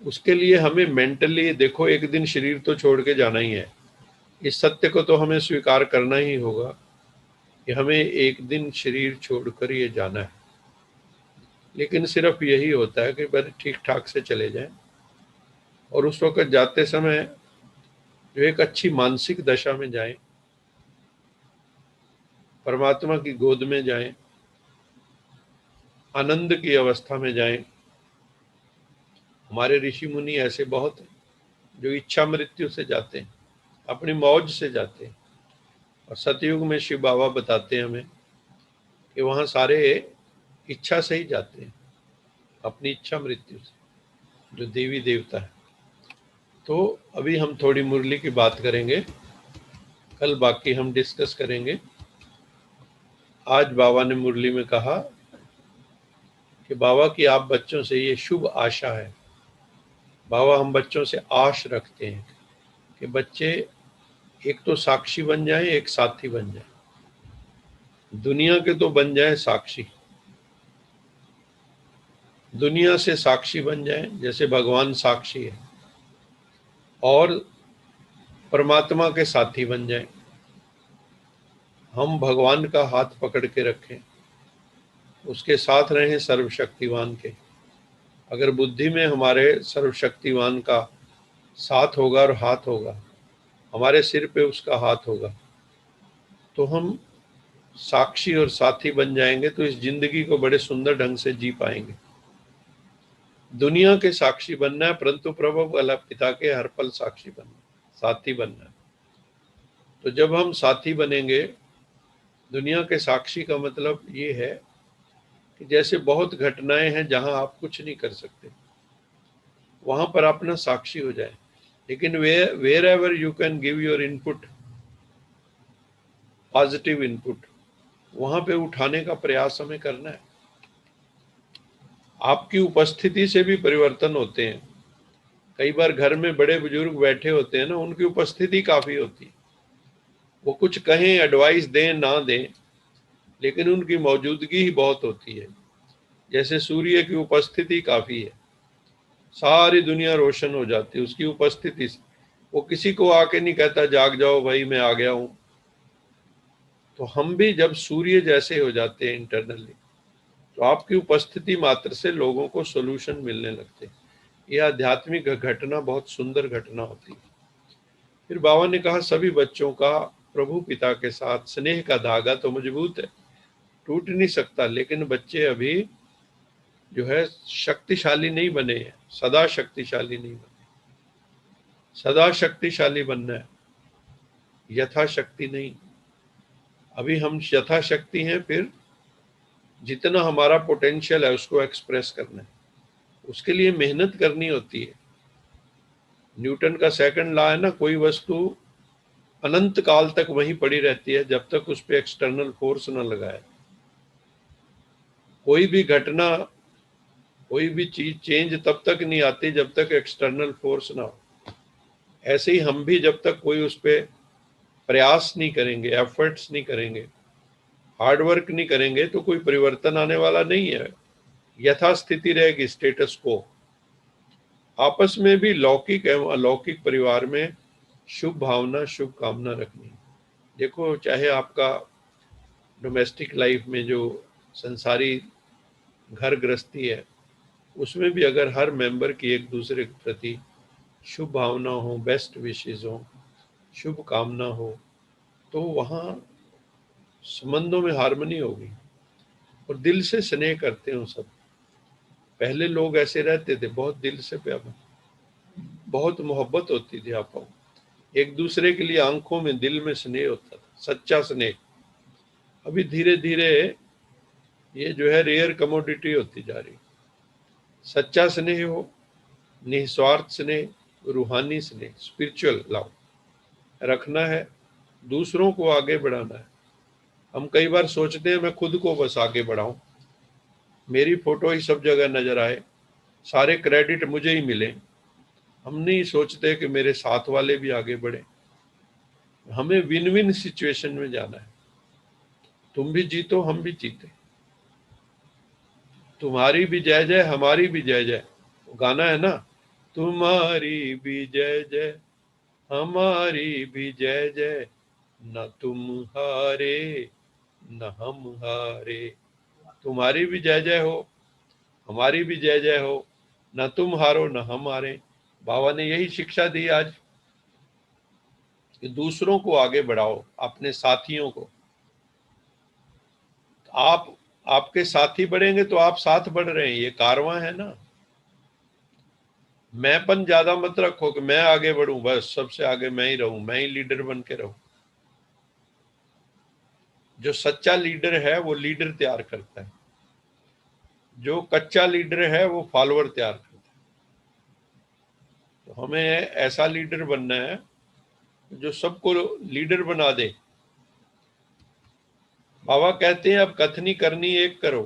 उसके लिए हमें मेंटली, देखो एक दिन शरीर तो छोड़ के जाना ही है, इस सत्य को तो हमें स्वीकार करना ही होगा कि हमें एक दिन शरीर छोड़कर ये जाना है। लेकिन सिर्फ यही होता है कि बस ठीक ठाक से चले जाएं और उस वक्त जाते समय जो एक अच्छी मानसिक दशा में जाएं, परमात्मा की गोद में जाएं, आनंद की अवस्था में जाएं। हमारे ऋषि मुनि ऐसे बहुत हैं जो इच्छा मृत्यु से जाते हैं, अपनी मौज से जाते हैं। और सतयुग में शिव बाबा बताते हैं हमें कि वहाँ सारे इच्छा से ही जाते हैं, अपनी इच्छा मृत्यु से, जो देवी देवता है। तो अभी हम थोड़ी मुरली की बात करेंगे, कल बाकी हम डिस्कस करेंगे। आज बाबा ने मुरली में कहा कि बाबा की आप बच्चों से ये शुभ आशा है। बाबा हम बच्चों से आश रखते हैं कि बच्चे एक तो साक्षी बन जाए, एक साथी बन जाए। दुनिया के तो बन जाए साक्षी, दुनिया से साक्षी बन जाए जैसे भगवान साक्षी है, और परमात्मा के साथी बन जाए। हम भगवान का हाथ पकड़ के रखें, उसके साथ रहें सर्वशक्तिवान के। अगर बुद्धि में हमारे सर्वशक्तिवान का साथ होगा और हाथ होगा, हमारे सिर पे उसका हाथ होगा, तो हम साक्षी और साथी बन जाएंगे। तो इस जिंदगी को बड़े सुंदर ढंग से जी पाएंगे। दुनिया के साक्षी बनना है, परंतु प्रभु वाला पिता के हर पल साक्षी बनना, साथी बनना है। तो जब हम साथी बनेंगे, दुनिया के साक्षी का मतलब ये है कि जैसे बहुत घटनाएं हैं जहां आप कुछ नहीं कर सकते, वहां पर अपना साक्षी हो जाए। लेकिन wherever you can give your input, positive input, वहां पे उठाने का प्रयास हमें करना है। आपकी उपस्थिति से भी परिवर्तन होते हैं। कई बार घर में बड़े बुजुर्ग बैठे होते हैं ना, उनकी उपस्थिति काफी होती है। वो कुछ कहें, एडवाइस दें ना दें, लेकिन उनकी मौजूदगी ही बहुत होती है। जैसे सूर्य की उपस्थिति काफी है, सारी दुनिया रोशन हो जाती है उसकी उपस्थिति से। वो किसी को आके नहीं कहता जाग जाओ भाई मैं आ गया हूं। तो हम भी जब सूर्य जैसे हो जाते हैं इंटरनली, तो आपकी उपस्थिति मात्र से लोगों को सोल्यूशन मिलने लगते हैं। यह आध्यात्मिक घटना बहुत सुंदर घटना होती है। फिर बाबा ने कहा सभी बच्चों का प्रभु पिता के साथ स्नेह का धागा तो मजबूत है, टूट नहीं सकता। लेकिन बच्चे अभी जो है शक्तिशाली नहीं बने हैं, सदा शक्तिशाली नहीं बने। सदा शक्तिशाली बनना है, यथाशक्ति नहीं। अभी हम यथाशक्ति हैं, फिर जितना हमारा पोटेंशियल है उसको एक्सप्रेस करना है, उसके लिए मेहनत करनी होती है। न्यूटन का सेकंड लॉ है ना, कोई वस्तु अनंत काल तक वहीं पड़ी रहती है जब तक उस पर एक्सटर्नल फोर्स न लगाए। कोई भी घटना, कोई भी चीज चेंज तब तक नहीं आती जब तक एक्सटर्नल फोर्स ना हो। ऐसे ही हम भी जब तक कोई उस पर प्रयास नहीं करेंगे, एफर्ट्स नहीं करेंगे, हार्ड वर्क नहीं करेंगे, तो कोई परिवर्तन आने वाला नहीं है। यथास्थिति रहेगी, स्टेटस को। आपस में भी लौकिक एवं अलौकिक परिवार में शुभ भावना, शुभ कामना रखनी। देखो, चाहे आपका डोमेस्टिक लाइफ में जो संसारी घर गृहस्थी है, उसमें भी अगर हर मेंबर की एक दूसरे के प्रति शुभ भावना हो, बेस्ट विशेष हो, शुभ कामना हो, तो वहाँ संबंधों में हार्मनी होगी और दिल से स्नेह करते हैं सब। पहले लोग ऐसे रहते थे, बहुत दिल से प्यार, बहुत मोहब्बत होती थी आपको, एक दूसरे के लिए आंखों में दिल में स्नेह होता था, सच्चा स्नेह। अभी धीरे धीरे ये जो है रेयर कमोडिटी होती जा रही। सच्चा स्नेह हो, निस्वार्थ स्नेह, रूहानी स्नेह, स्पिरिचुअल लव रखना है, दूसरों को आगे बढ़ाना है। हम कई बार सोचते हैं मैं खुद को बस आगे बढ़ाऊं, मेरी फोटो ही सब जगह नजर आए, सारे क्रेडिट मुझे ही मिले। हम नहीं सोचते कि मेरे साथ वाले भी आगे बढ़े। हमें विन विन सिचुएशन में जाना है। तुम भी जीतो, हम भी जीते, तुम्हारी भी जय जय, हमारी भी जय जय। गाना है ना, तुम्हारी भी जय जय, हमारी भी जय जय, न तुम हारे न हम हारे। तुम्हारी भी जय जय हो, हमारी भी जय जय हो, न तुम हारो न हम हारे। बाबा ने यही शिक्षा दी आज कि दूसरों को आगे बढ़ाओ, अपने साथियों को। आप आपके साथी बढ़ेंगे तो आप साथ बढ़ रहे हैं, ये कारवां है ना। मैंपन ज्यादा मत रखो कि मैं आगे बढ़ूं, बस सबसे आगे मैं ही रहूं, मैं ही लीडर बन के रहूं। जो सच्चा लीडर है वो लीडर तैयार करता है, जो कच्चा लीडर है वो फॉलोअर तैयार करता है। तो हमें ऐसा लीडर बनना है जो सबको लीडर बना दे। बाबा कहते हैं अब कथनी करनी एक करो।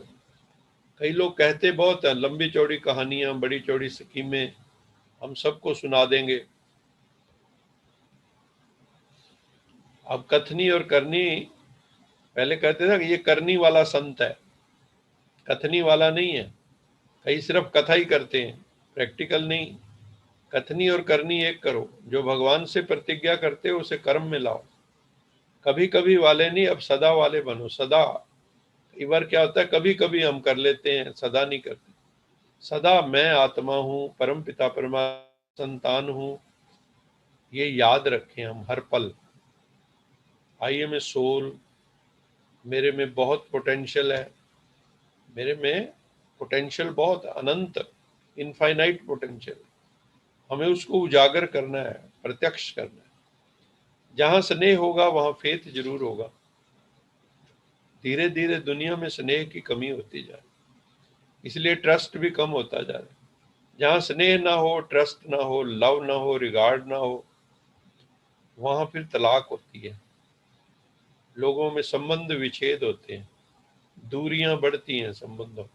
कई लोग कहते बहुत है, लंबी चौड़ी कहानियां, बड़ी चौड़ी स्कीमें हम सबको सुना देंगे। अब कथनी और करनी, पहले कहते थे कि ये करनी वाला संत है, कथनी वाला नहीं है। कई सिर्फ कथा ही करते हैं, प्रैक्टिकल नहीं। कथनी और करनी एक करो। जो भगवान से प्रतिज्ञा करते हो उसे कर्म में लाओ। कभी कभी वाले नहीं, अब सदा वाले बनो, सदा। कई बार क्या होता है, कभी कभी हम कर लेते हैं, सदा नहीं करते। सदा मैं आत्मा हूं, परम पिता परमात्मा संतान हूं, ये याद रखें हम हर पल। आई एम ए सोल, मेरे में बहुत पोटेंशियल है, मेरे में पोटेंशियल बहुत अनंत, इनफाइनाइट पोटेंशियल। हमें उसको उजागर करना है, प्रत्यक्ष करना है। जहां स्नेह होगा वहां फेथ जरूर होगा। धीरे धीरे दुनिया में स्नेह की कमी होती जा रही, इसलिए ट्रस्ट भी कम होता जा रहा है। जहां स्नेह ना हो, ट्रस्ट ना हो, लव ना हो, रिगार्ड ना हो, वहां फिर तलाक होती है, लोगों में संबंध विच्छेद होते हैं, दूरियां बढ़ती हैं संबंधों।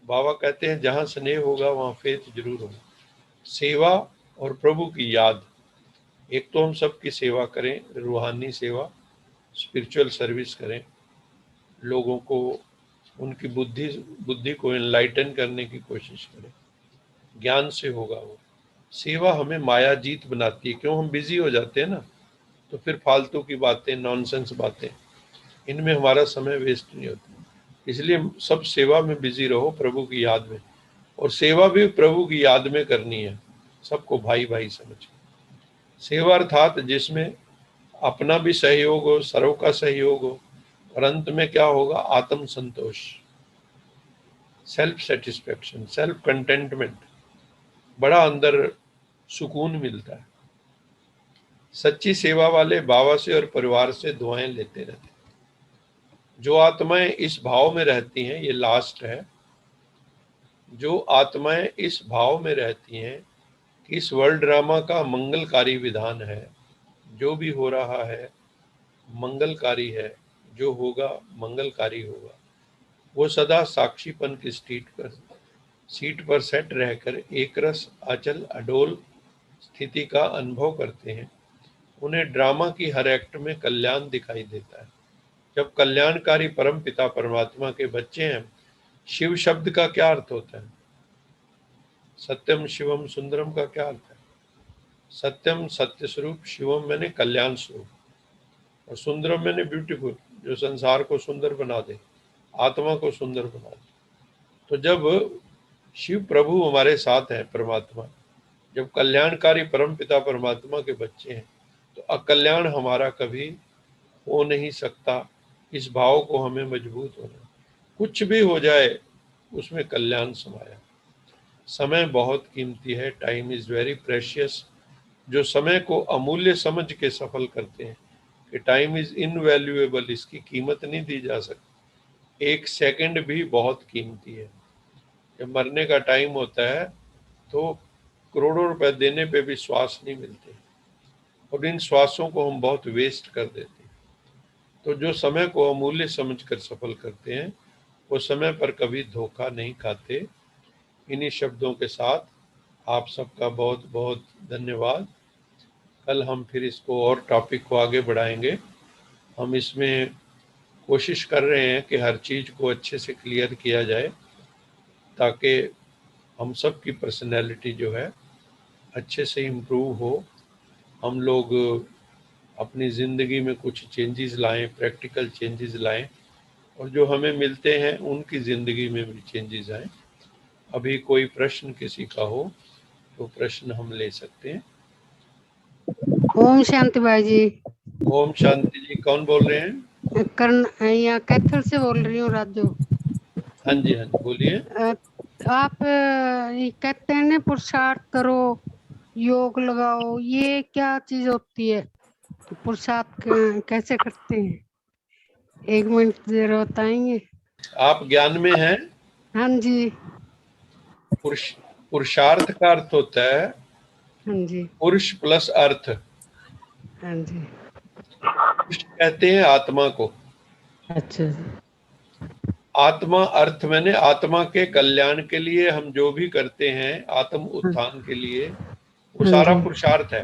बाबा कहते हैं जहां स्नेह होगा वहां फेथ जरूर होगा। सेवा और प्रभु की याद। एक तो हम सबकी सेवा करें, रूहानी सेवा, स्पिरिचुअल सर्विस करें, लोगों को उनकी बुद्धि बुद्धि को एनलाइटन करने की कोशिश करें। ज्ञान से होगा वो। सेवा हमें माया जीत बनाती है, क्यों हम बिजी हो जाते हैं ना, तो फिर फालतू की बातें, नॉनसेंस बातें, इनमें हमारा समय वेस्ट नहीं होता। इसलिए सब सेवा में बिजी रहो, प्रभु की याद में। और सेवा भी प्रभु की याद में करनी है, सबको भाई भाई समझ के। सेवा अर्थात जिसमें अपना भी सहयोग हो, सर्व का सहयोग हो, और अंत में क्या होगा, आत्म संतोष, सेल्फ सेटिस्फेक्शन, सेल्फ कंटेंटमेंट, बड़ा अंदर सुकून मिलता है। सच्ची सेवा वाले बाबा से और परिवार से दुआएं लेते रहते हैं। जो आत्माएं इस भाव में रहती हैं, ये लास्ट है, जो आत्माएं इस भाव में रहती हैं कि इस वर्ल्ड ड्रामा का मंगलकारी विधान है, जो भी हो रहा है मंगलकारी है, जो होगा मंगलकारी होगा, वो सदा साक्षीपन की सीट पर सेट रहकर एक रस अचल अडोल स्थिति का अनुभव करते हैं। उन्हें ड्रामा की हर एक्ट में कल्याण दिखाई देता है। जब कल्याणकारी परम पिता परमात्मा के बच्चे हैं, शिव शब्द का क्या अर्थ होता है? सत्यम शिवम सुंदरम का क्या अर्थ है? सत्यम सत्य स्वरूप, शिवम मैंने कल्याण स्वरूप, और सुंदरम मैंने ब्यूटीफुल, जो संसार को सुंदर बना दे, आत्मा को सुंदर बना दे। तो जब शिव प्रभु हमारे साथ है, परमात्मा, जब कल्याणकारी परम पिता परमात्मा के बच्चे हैं, तो अकल्याण हमारा कभी हो नहीं सकता। इस भाव को हमें मजबूत होना है। कुछ भी हो जाए उसमें कल्याण समाया। समय बहुत कीमती है, टाइम इज वेरी प्रेशियस। जो समय को अमूल्य समझ के सफल करते हैं कि टाइम इज इनवैल्यूएबल, इसकी कीमत नहीं दी जा सकती। एक सेकंड भी बहुत कीमती है। जब मरने का टाइम होता है तो करोड़ों रुपए देने पे भी श्वास नहीं मिलते, और इन श्वासों को हम बहुत वेस्ट कर देते हैं। तो जो समय को अमूल्य समझकर सफल करते हैं, वो समय पर कभी धोखा नहीं खाते। इन्हीं शब्दों के साथ आप सबका बहुत बहुत धन्यवाद। कल हम फिर इसको और टॉपिक को आगे बढ़ाएंगे। हम इसमें कोशिश कर रहे हैं कि हर चीज़ को अच्छे से क्लियर किया जाए, ताकि हम सब की पर्सनैलिटी जो है अच्छे से इम्प्रूव हो, हम लोग अपनी ज़िंदगी में कुछ चेंजेस लाएं, प्रैक्टिकल चेंजेस लाएं, और जो हमें मिलते हैं उनकी ज़िंदगी में भी चेंजेस आए। अभी कोई प्रश्न किसी का हो तो प्रश्न हम ले सकते हैं। ओम शांति भाई जी। ओम शांति जी, कौन बोल रहे हैं? कर्ण यहाँ कैथल से बोल रही हूँ, राजू। हाँ जी, हाँ जी, बोलिए। आप ये कहते हैं ना, पुरुषार्थ करो, योग लगाओ, ये क्या चीज होती है? पुरुषार्थ कैसे करते हैं? 1 मिनट जरा बताएंगे? आप ज्ञान में हैं? हाँ जी। पुरुष पुरुषार्थ का अर्थ होता है हाँ जी। पुरुष प्लस अर्थ। हाँ जी। पुरुष कहते हैं आत्मा को। अच्छा जी। आत्मा अर्थ मैंने आत्मा के कल्याण के लिए हम जो भी करते हैं, आत्म हाँ, उत्थान के लिए, वो हाँ सारा जी। पुरुषार्थ है।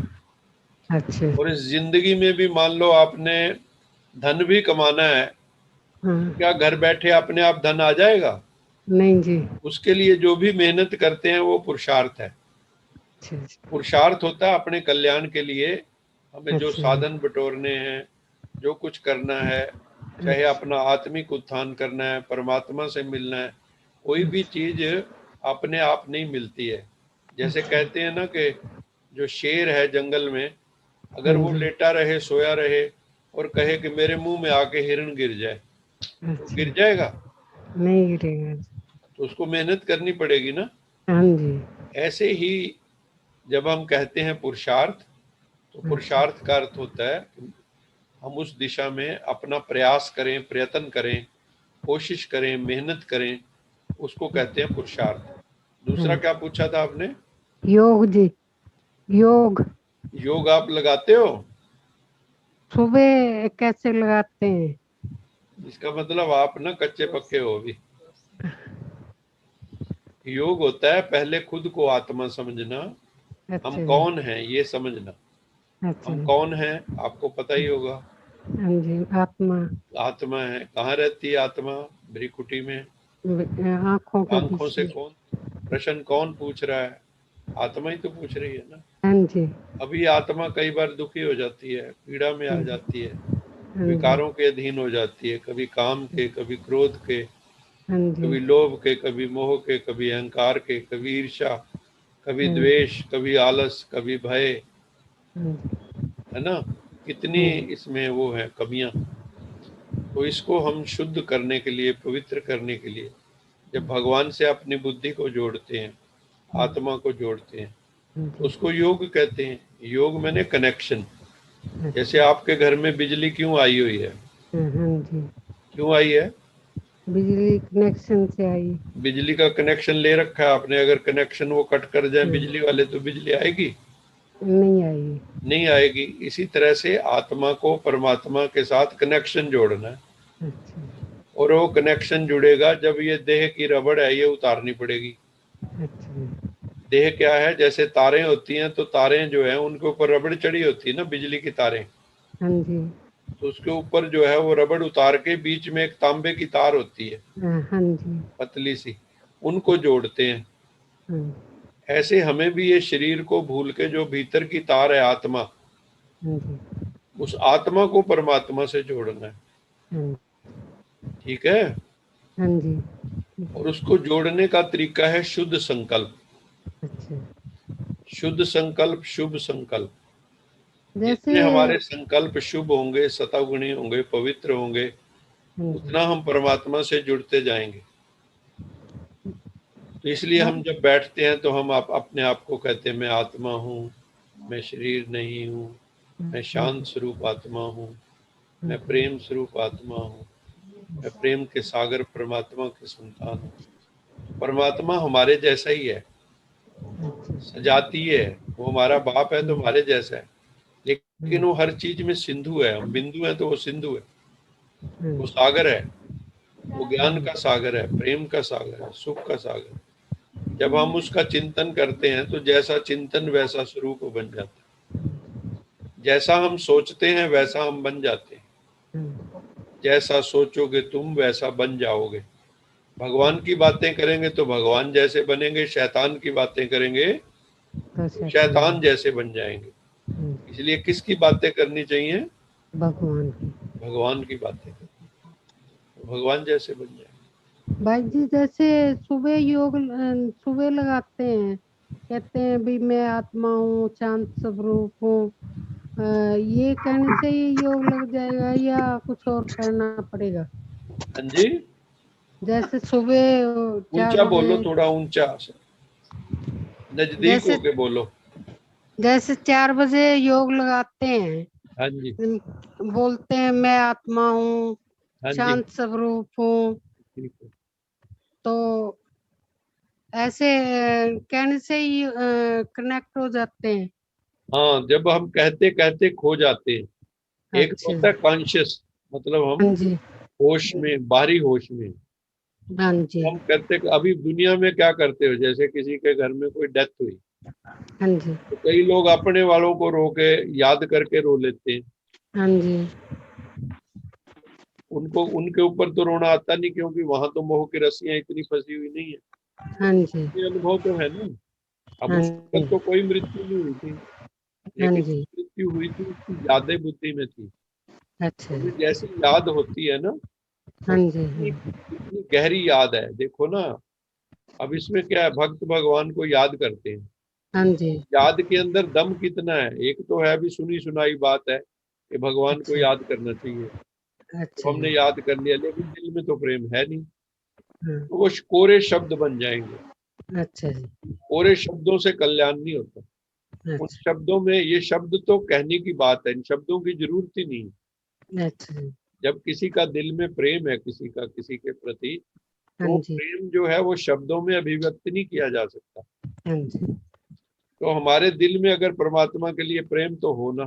अच्छा। और इस जिंदगी में भी मान लो आपने धन भी कमाना है, तो हाँ। क्या घर बैठे अपने आप धन आ जाएगा? नहीं जी। उसके लिए जो भी मेहनत करते हैं वो पुरुषार्थ है। अच्छा अच्छा। पुरुषार्थ होता है अपने कल्याण के लिए, हमें जो अच्छा जी। साधन बटोरने हैं, जो कुछ करना है, चाहे अच्छा अपना आत्मिक उत्थान करना है, परमात्मा से मिलना है, कोई भी चीज अपने आप नहीं मिलती है। जैसे अच्छा। कहते हैं ना कि जो शेर है जंगल में, हाँ अगर वो जी। लेटा रहे, सोया रहे, और कहे कि मेरे मुंह में आके हिरण गिर जाए, तो अच्छा। गिर जाएगा? नहीं गिरेगा जी। तो उसको मेहनत करनी पड़ेगी ना। हाँ जी। ऐसे ही जब हम कहते हैं पुरुषार्थ, तो अच्छा। पुरुषार्थ का अर्थ होता है कि हम उस दिशा में अपना प्रयास करें, प्रयत्न करें, कोशिश करें, मेहनत करें, उसको कहते हैं पुरुषार्थ। हाँ दूसरा क्या जी। पूछा था आपने? योग जी। योग योग आप लगाते हो? सुबह कैसे लगाते हैं? इसका मतलब आप ना कच्चे पक्के हो अभी। योग होता है पहले खुद को आत्मा समझना, हम अच्छा जी। कौन हैं ये समझना। अच्छा हम जी। कौन हैं आपको पता ही होगा। हाँ जी। आत्मा आत्मा है, कहाँ रहती है आत्मा? भ्रिकुटी में। आंखों के आंखों से पीछे। कौन? प्रश्न कौन पूछ रहा है? आत्मा ही तो पूछ रही है ना। हाँ जी। अभी आत्मा कई बार दुखी हो जाती है, पीड़ा में आ हाँ जी। जाती है, हाँ जी। विकारों के अधीन हो जाती है, कभी काम के, कभी क्रोध के, हाँ जी। कभी लोभ के, कभी मोह के, कभी अहंकार के, कभी ईर्ष्या, कभी हाँ जी। द्वेष, कभी आलस, कभी भय, हाँ जी। है ना। कितनी हाँ जी। इसमें वो है कमियां। तो इसको हम शुद्ध करने के लिए, पवित्र करने के लिए, जब भगवान से अपनी बुद्धि को जोड़ते हैं, आत्मा को जोड़ते हैं, हाँ तो जी। उसको योग कहते हैं। योग मैंने कनेक्शन। जैसे अच्छा। आपके घर में बिजली क्यों आई हुई है? हाँ हाँ जी। क्यों आई है? बिजली कनेक्शन से आई। बिजली का कनेक्शन ले रखा है आपने, अगर कनेक्शन वो कट कर जाए हाँ। बिजली वाले, तो बिजली आएगी? नहीं आई। नहीं आएगी। इसी तरह से आत्मा को परमात्मा के साथ कनेक्शन जोड़ना है, अच्छा। और वो कनेक्शन जुड़ेगा जब ये देह की रबड़ है ये उतारनी पड़ेगी। अच्छा। देह क्या है? जैसे तारें होती हैं, तो तारें जो है उनके ऊपर रबड़ चढ़ी होती है ना, बिजली की तारें। हाँ जी। तो उसके ऊपर जो है वो रबड़ उतार के बीच में एक तांबे की तार होती है, हाँ हाँ जी। पतली सी, उनको जोड़ते हैं। हाँ। ऐसे हमें भी ये शरीर को भूल के जो भीतर की तार है आत्मा, हाँ जी। उस आत्मा को परमात्मा से जोड़ना है। हाँ। ठीक है। हाँ जी। और उसको जोड़ने का तरीका है शुद्ध संकल्प। अच्छा। शुद्ध संकल्प, शुभ संकल्प। जैसे। जितने हमारे संकल्प शुभ होंगे, सतगुणी होंगे, पवित्र होंगे, हाँ जी। उतना हम परमात्मा से जुड़ते जाएंगे। तो इसलिए हाँ। हम जब बैठते हैं तो हम अपने आप को कहते हैं मैं आत्मा हूँ, मैं शरीर नहीं हूँ, मैं हाँ शांत जी। स्वरूप आत्मा हूँ, हाँ मैं जी। प्रेम स्वरूप आत्मा हूँ, मैं प्रेम के सागर परमात्मा की संतान हूँ। परमात्मा हमारे जैसा ही है, अच्छा। सजातीय है। वो हमारा बाप है तो हाँ। हमारे जैसा है, लेकिन हाँ। वो हर चीज में सिंधु है। हम बिंदु हैं तो वो सिंधु है। हाँ वो जी। सागर है, वो ज्ञान हाँ। का सागर है, प्रेम का सागर है, सुख का सागर है। जब हम उसका चिंतन करते हैं तो जैसा चिंतन वैसा स्वरूप बन जाता है। जैसा हम सोचते हैं वैसा हम बन जाते हैं। हाँ। जैसा सोचोगे तुम वैसा बन जाओगे। भगवान की बातें करेंगे तो भगवान जैसे बनेंगे, शैतान की बातें करेंगे तो तो शैतान शैतान जी। जैसे बन जाएंगे। हाँ इसलिए किसकी बातें करनी चाहिए? भगवान की। भगवान की बातें करनी, भगवान जैसे बन जाए। भाई जी जैसे सुबह सुबह लगाते हैं, कहते हैं भी मैं आत्मा हूँ, शांत स्वरूप हूँ, ये कहने से ही योग लग जाएगा या कुछ और करना पड़ेगा? हाँ जी, जैसे सुबह 4 ऊंचा बजे, बोलो, थोड़ा ऊंचा से, नजदीक जैसे होके बोलो। 4 बजे योग लगाते हैं, हाँ जी, बोलते हैं मैं आत्मा हूँ, हाँ जी, शांत स्वरूप हूँ, ठीक है। तो ऐसे कहने से ही कनेक्ट हो जाते हैं। हाँ, जब हम कहते कहते खो जाते हैं। एक तो अच्छा होता है जी। कॉन्शियस, मतलब हम हाँ जी। होश में, बाहरी होश में। हाँ जी। हम करते, अभी दुनिया में क्या करते हो, जैसे किसी के घर में कोई डेथ हुई हाँ जी। तो कई लोग अपने वालों को रो के, याद करके रो लेते हैं। हाँ जी। उनको उनके ऊपर तो रोना आता नहीं, क्योंकि वहां तो मोह की रस्सियां इतनी फंसी हुई नहीं है। हाँ जी। ये अनुभव तो है ना। अब हाँ उसके जी। तो कोई मृत्यु नहीं हुई थी, हाँ लेकिन जी। मृत्यु हुई थी उसकी यादें बुद्धि में थी। अच्छा तो जी। भी जैसी याद होती है ना, तो हाँ जी। कितनी कितनी गहरी याद है, देखो ना। अब इसमें क्या है, भक्त भगवान को याद करते हैं। हाँ जी। याद के अंदर दम कितना है, एक तो है अभी सुनी सुनाई बात है कि भगवान को अच्छा। याद करना चाहिए, तो अच्छा हमने जी। याद कर लिया, लेकिन दिल में तो प्रेम है नहीं। हाँ। तो वो कोरे शब्द बन जाएंगे। अच्छा जी। कोरे शब्दों से कल्याण नहीं होता। उन अच्छा। शब्दों में, ये शब्द तो कहने की बात है, इन शब्दों की जरूरत ही नहीं है। अच्छा जी। जब किसी का दिल में प्रेम है किसी का किसी के प्रति, हाँ तो जी। प्रेम जो है वो शब्दों में अभिव्यक्त नहीं किया जा सकता। हाँ जी। तो हमारे दिल में अगर परमात्मा के लिए प्रेम तो होना,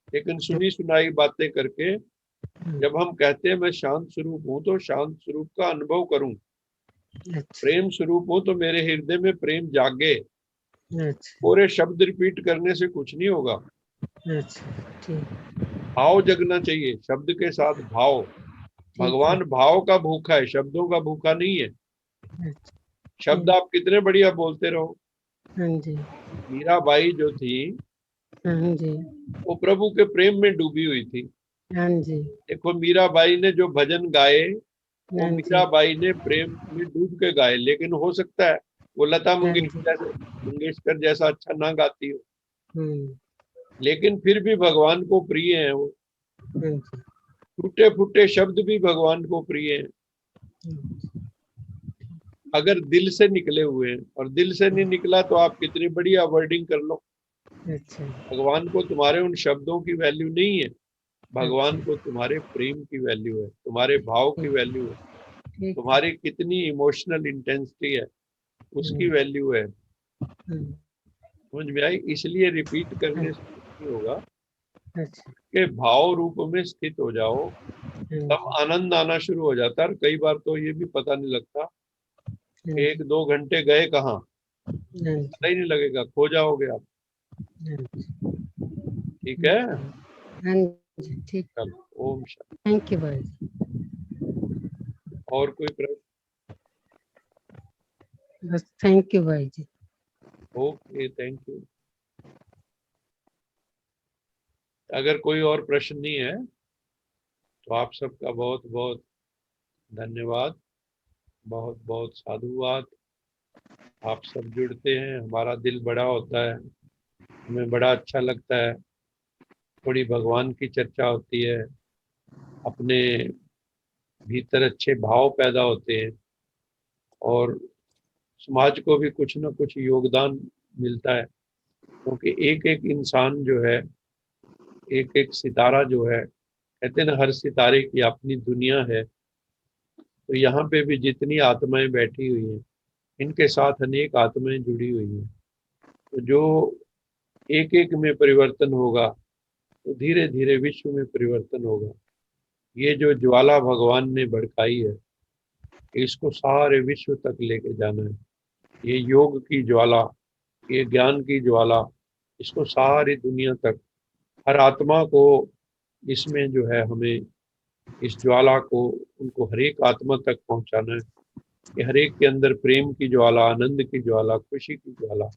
लेकिन सुनी सुनाई बातें करके हाँ, जब हम कहते हैं मैं शांत स्वरूप हूँ, तो शांत स्वरूप का अनुभव करूं, अच्छा। प्रेम स्वरूप हूँ, तो मेरे हृदय में प्रेम जागे। अच्छा। पूरे शब्द रिपीट करने से कुछ नहीं होगा। अच्छा। ठीक। भाव जगना चाहिए, शब्द के साथ भाव। ठीक है। भगवान भाव का भूखा है, शब्दों का भूखा नहीं है। अच्छा। शब्द ठीक। आप कितने बढ़िया बोलते रहो। हाँ जी। मीराबाई जो थी, हाँ जी। वो प्रभु के प्रेम में डूबी हुई थी। हाँ जी। देखो मीराबाई ने जो भजन गाए, वो हाँ जी। मीराबाई ने प्रेम में डूब के गाए, लेकिन हो सकता है वो लता हाँ जी। मंगेशकर जैसा अच्छा ना गाती हो, हम्म। लेकिन फिर भी भगवान को प्रिय है वो। हाँ जी। टूटे फूटे शब्द भी भगवान को प्रिय हैं, हम्म। अगर दिल से निकले हुए हैं। और दिल से नहीं निकला तो आप कितनी बढ़िया वर्डिंग कर लो, अच्छा। भगवान को तुम्हारे उन शब्दों की वैल्यू नहीं है। अच्छा। भगवान को तुम्हारे प्रेम की वैल्यू है, तुम्हारे भाव की ठीक। वैल्यू है, ठीक है। तुम्हारी कितनी इमोशनल इंटेंसिटी है, उसकी हम्म। वैल्यू है। हम्म। समझ में आई? इसलिए रिपीट हाँ, करने से कुछ नहीं होगा, अच्छा। कि भाव रूप में स्थित हो जाओ, हाँ तब जी। आनंद आना शुरू हो जाता है। और कई बार तो ये भी पता नहीं लगता हाँ कि जी। एक दो घंटे गए कहाँ, हाँ पता जी। ही नहीं लगेगा, खो जाओगे आप। हाँ जी। ठीक है, ठीक है। हाँ जी। ठीक। चलो, ओम शांति। थैंक यू भाई। और कोई प्रश्न? बस थैंक यू भाई जी। Okay, thank you. अगर कोई और प्रश्न नहीं है तो आप सबका बहुत बहुत धन्यवाद, बहुत बहुत साधुवाद। आप सब जुड़ते हैं, हमारा दिल बड़ा होता है, हमें बड़ा अच्छा लगता है। थोड़ी भगवान की चर्चा होती है, अपने भीतर अच्छे भाव पैदा होते हैं, और समाज को भी कुछ ना कुछ योगदान मिलता है। क्योंकि एक एक इंसान जो है, एक एक सितारा जो है, कहते हैं ना हर सितारे की अपनी दुनिया है। तो यहाँ पे भी जितनी आत्माएं बैठी हुई हैं, इनके साथ अनेक आत्माएं जुड़ी हुई हैं। तो जो एक एक में परिवर्तन होगा, तो धीरे धीरे विश्व में परिवर्तन होगा। ये जो ज्वाला भगवान ने भड़काई है, इसको सारे विश्व तक लेके जाना है। ये योग की ज्वाला, ये ज्ञान की ज्वाला, इसको सारी दुनिया तक, हर आत्मा को इसमें जो है, हमें इस ज्वाला को, उनको हर एक आत्मा तक पहुंचाना है कि हर एक के अंदर प्रेम की ज्वाला, आनंद की ज्वाला, खुशी की ज्वाला,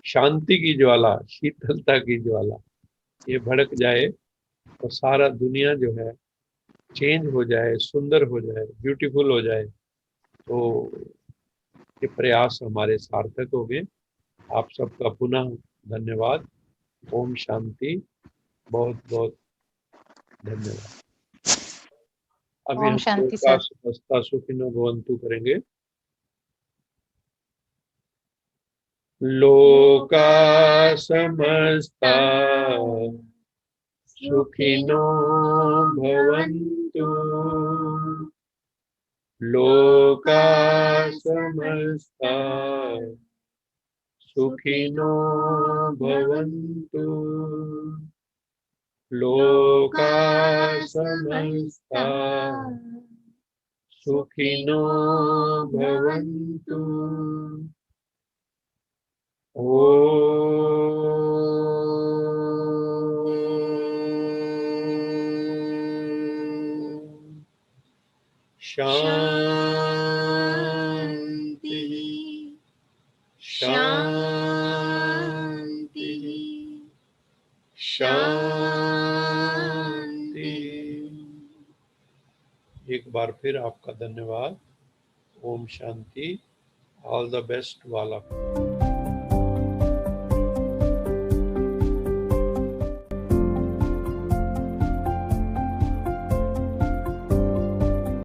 शांति की ज्वाला, शीतलता की ज्वाला ये भड़क जाए और सारा दुनिया जो है चेंज हो जाए, सुंदर हो जाए, ब्यूटीफुल हो जाए, तो ये प्रयास हमारे सार्थक हो गए। आप सबका पुनः धन्यवाद। ओम शांति। बहुत बहुत धन्यवाद। अभी ओम हम शांति लोका सर। समस्ता सुखिनो भवन्तु करेंगे। लोका समस्ता सुखिनो भवन्तु। लोका समस्ता सुखिनो भवन्तु। लोका समस्ता सुखिनो भवन्तु। शांति शांति शांति। एक बार फिर आपका धन्यवाद। Om Shanti. All the best वाला।